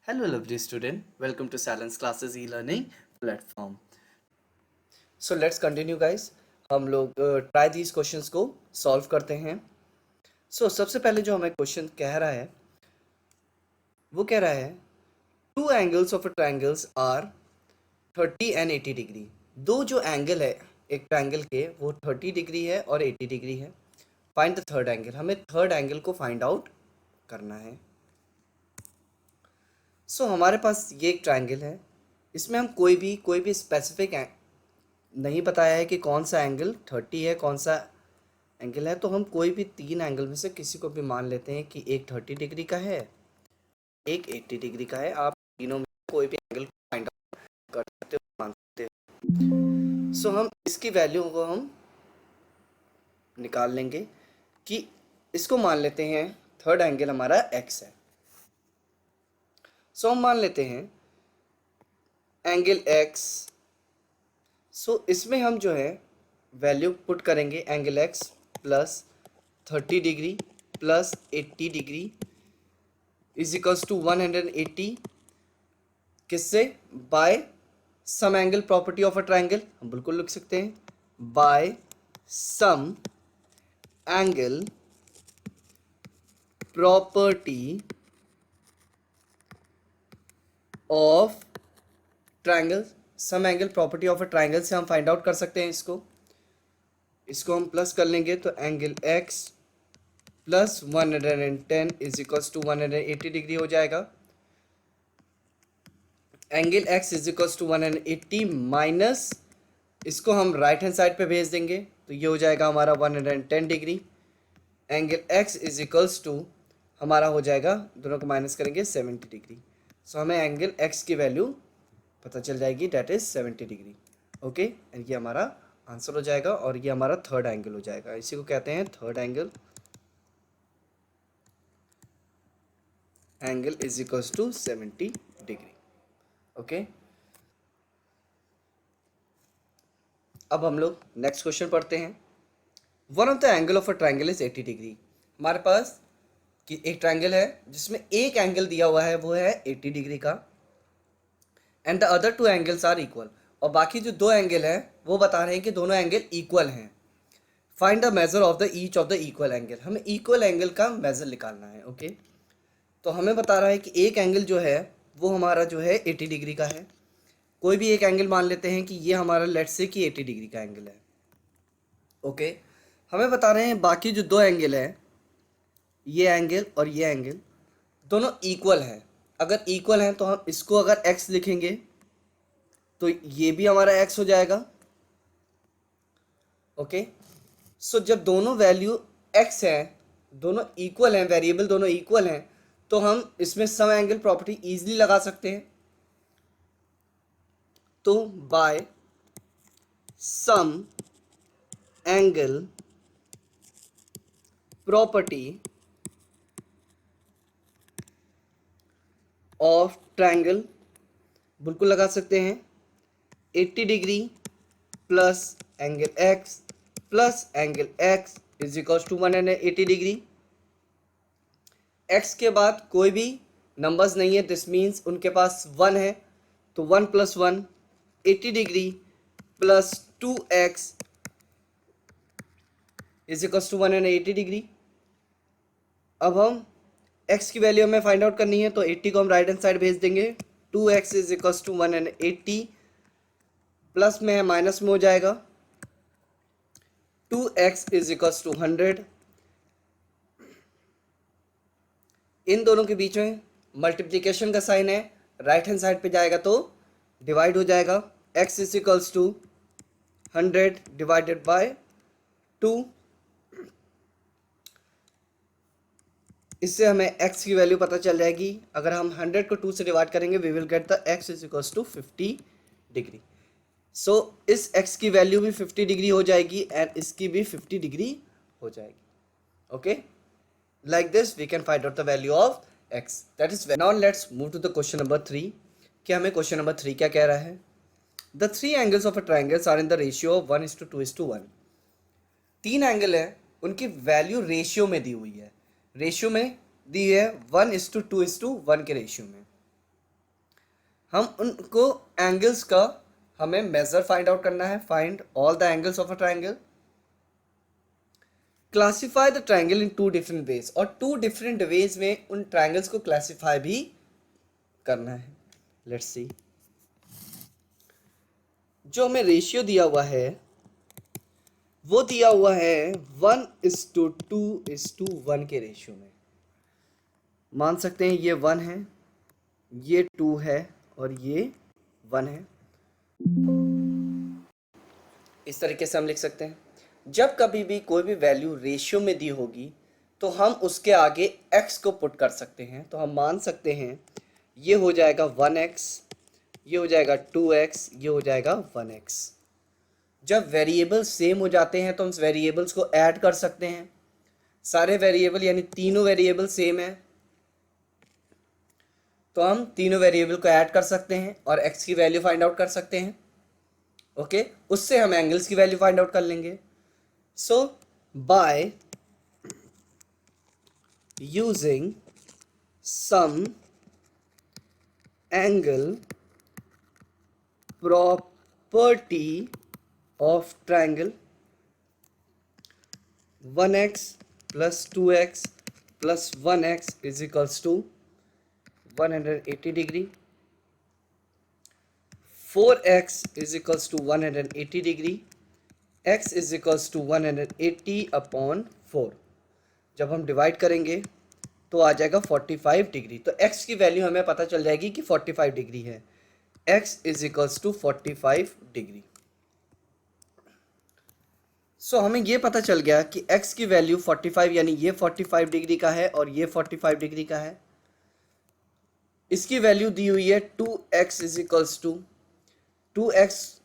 Hello, lovely student. Welcome to Silence Classes e-learning platform. So let's continue, guys. हम लोग try these questions को solve करते हैं. सबसे पहले जो हमें क्वेश्चन कह रहा है वो कह रहा है two angles of a triangles are 30 and 80 degree. दो जो एंगल है एक ट्रायंगल के वो 30 डिग्री है और 80 डिग्री है. Find the third angle. हमें थर्ड एंगल को फाइंड आउट करना है. हमारे पास ये एक ट्रायंगल है. इसमें हम कोई भी स्पेसिफिक नहीं बताया है कि कौन सा एंगल 30 है कौन सा एंगल है. तो हम कोई भी तीन एंगल में से किसी को भी मान लेते हैं कि एक 30 डिग्री का है एक 80 डिग्री का है. आप तीनों में कोई भी एंगल को फाइंड आउट कर सकते हो, मान सकते हो. हम इसकी वैल्यू को हम निकाल लेंगे कि इसको मान लेते हैं थर्ड एंगल हमारा x है. हम मान लेते हैं एंगल x. इसमें हम जो है वैल्यू पुट करेंगे angle x plus 30 degree plus 80 degree is equals to 180. किससे? By sum angle property of a triangle. हम बिल्कुल लिख सकते हैं by sum angle property of triangle. Sum angle property of a triangle से हम फाइंड आउट कर सकते हैं इसको हम प्लस कर लेंगे तो angle x plus 110 is equals to 180 degree हो जाएगा. Angle x is equals to 180 minus इसको हम राइट हैंड साइड पे भेज देंगे तो ये हो जाएगा हमारा 110 degree. Angle x is equals to हमारा हो जाएगा, दोनों को माइनस करेंगे 70 डिग्री. हमें एंगल x की वैल्यू पता चल जाएगी, that is 70 degree. Okay, and ये हमारा आंसर हो जाएगा और ये हमारा थर्ड एंगल हो जाएगा. इसी को कहते हैं third angle. Angle is equals to 70 degree. Okay, अब हम लोग नेक्स्ट क्वेश्चन पढ़ते हैं. One of the angle of a triangle is 80 degree. हमारे पास कि एक ट्रायंगल है जिसमें एक एंगल दिया हुआ है वो है 80 डिग्री का and the other two angles are equal. और बाकी जो दो एंगल हैं वो बता रहे हैं कि दोनों एंगल इक्वल हैं. Find the measure of the each of the equal angle. हमें इक्वल एंगल का मेजर निकालना है. ओके, तो हमें बता रहा है कि एक एंगल जो है वो हमारा जो है 80 डिग्री का है. कोई भी एक एंगल मान लेते हैं कि ये हमारा लेट्स से कि 80 डिग्री का एंगल है. ओके, हमें बता रहे हैं बाकी जो दो एंगल है ये एंगल और ये एंगल दोनों इक्वल है. अगर इक्वल हैं तो हम इसको अगर x लिखेंगे तो ये भी हमारा x हो जाएगा. ओके, जब दोनों वैल्यू x है, दोनों इक्वल हैं, वेरिएबल दोनों इक्वल हैं, तो हम इसमें सम एंगल प्रॉपर्टी इजीली लगा सकते हैं. तो by sum angle property of triangle बिल्कुल लगा सकते हैं. 80 degree plus angle x plus angle x is equal to 180 degree. x के बाद कोई भी नंबर्स नहीं है, दिस मीन्स उनके पास 1 है, तो 1 plus 1 80 degree plus 2x is equal to 180 degree. अब हम x की वैल्यू हमें फाइंड आउट करनी है तो 80 को हम राइट हैंड साइड भेज देंगे. 2x is equal to 180 plus में है माइनस में हो जाएगा. 2x is equal to 100. इन दोनों के बीच में मल्टीप्लिकेशन का साइन है, राइट हैंड साइड पे जाएगा तो डिवाइड हो जाएगा. x is equals to 100 divided by 2. इससे हमें x की वैल्यू पता चल जाएगी. अगर हम 100 को 2 से डिवाइड करेंगे we will get the x is equals to 50 degree. इस x की वैल्यू भी 50 डिग्री हो जाएगी एंड इसकी भी 50 डिग्री हो जाएगी. Okay, like this we can find out the value of x. That is, now let's move to the question number 3. क्या हमें क्वेश्चन नंबर 3 क्या कह रहा है? The three angles of a triangle are in the ratio of 1:2:1. तीन angle है, उनकी value ratio में दी हुई है. रेशियो में दी है 1:2:1 के रेशियो में. हम उनको एंगल्स का हमें मेजर फाइंड आउट करना है. Find all the angles of a triangle. Classify the triangle into different ways, और टू डिफरेंट वेज में उन ट्राइंगल्स को क्लासीफाई भी करना है. Let's see. जो हमें रेशियो दिया हुआ है वो दिया हुआ है 1:2:1 के रेशियो में. मान सकते हैं ये 1 है, ये 2 है और ये 1 है. इस तरीके से हम लिख सकते हैं. जब कभी भी कोई भी वैल्यू रेशियो में दी होगी तो हम उसके आगे x को पुट कर सकते हैं. तो हम मान सकते हैं ये हो जाएगा 1x, ये हो जाएगा 2x, ये हो जाएगा 1x. जब वेरिएबल सेम हो जाते हैं तो हम वेरिएबल्स को ऐड कर सकते हैं. सारे वेरिएबल यानी तीनों वेरिएबल सेम है तो हम तीनों वेरिएबल को ऐड कर सकते हैं और x की वैल्यू फाइंड आउट कर सकते हैं. ओके, उससे हम एंगल्स की वैल्यू फाइंड आउट कर लेंगे. So by using some angle property of triangle, 1x plus 2x plus 1x is equals to 180 degree. 4x is equals to 180 degree. x is equals to 180 upon 4. जब हम divide करेंगे तो आ जाएगा 45 degree. तो x की value हमें पता चल जाएगी कि 45 डिग्री है. x is equals to 45 degree. So हमें ये पता चल गया कि x की वैल्यू 45 यानी ये 45 डिग्री का है और ये 45 डिग्री का है. इसकी वैल्यू दी हुई है 2x is equals to 2x.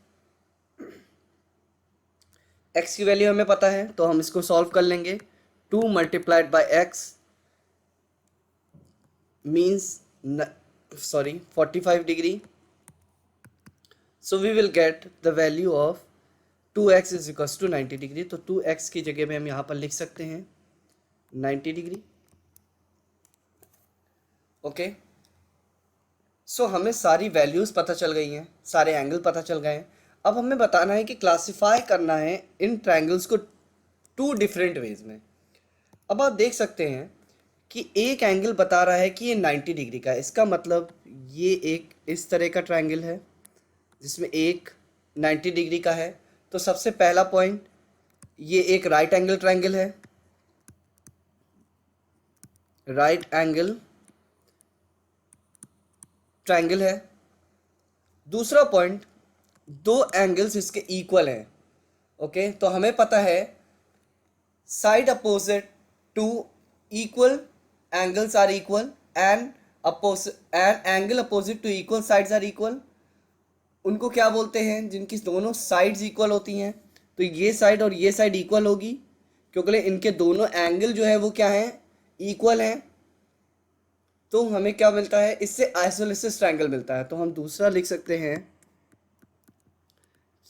x की वैल्यू हमें पता है तो हम इसको सॉल्व कर लेंगे. 2 multiplied by x means 45 degree. So we will get the value of 2x is equals to 90 degree. तो 2x की जगह में हम यहाँ पर लिख सकते हैं 90 डिग्री. ओके, सो हमें सारी वैल्यूज़ पता चल गई हैं, सारे एंगल पता चल गए हैं. अब हमें बताना है कि क्लासिफाई करना है इन ट्रायंगल्स को टू डिफरेंट वेज में. अब आप देख सकते हैं कि एक एंगल बता रहा है कि ये 90 डिग्री का है. इसका मतलब ये एक इस तरह का ट्रायंगल है जिसमें एक 90 डिग्री का है. तो सबसे पहला पॉइंट, ये एक राइट एंगल ट्रायंगल है, राइट एंगल ट्रायंगल है. दूसरा पॉइंट, दो एंगल्स इसके इक्वल हैं. ओके, तो हमें पता है side opposite to equal angles are equal and angle opposite to equal sides are equal. उनको क्या बोलते हैं? जिनकी दोनों साइड्स इक्वल होती हैं. तो ये साइड और ये साइड इक्वल होगी क्योंकि इनके दोनों एंगल जो है वो क्या हैं? इक्वल हैं. तो हमें क्या मिलता है? इससे आइसोसेलेस ट्रायंगल मिलता है. तो हम दूसरा लिख सकते हैं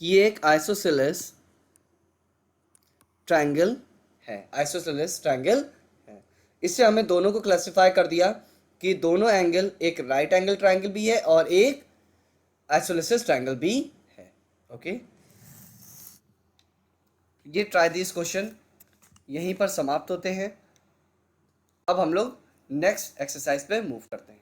ये एक आइसोसेलेस ट्रायंगल है. आइसोसेलेस ट्रायंगल है. इससे हमें दोनों को क्लासिफाई कर दिया कि दोनों एंगल एक राइट एंगल ट्रायंगल भी है और एक आइसोसेलेस ट्रायंगल भी है. ओके, ये ट्राई दिस क्वेश्चन यहीं पर समाप्त होते हैं. अब हम लोग नेक्स्ट एक्सरसाइज पे मूव करते हैं.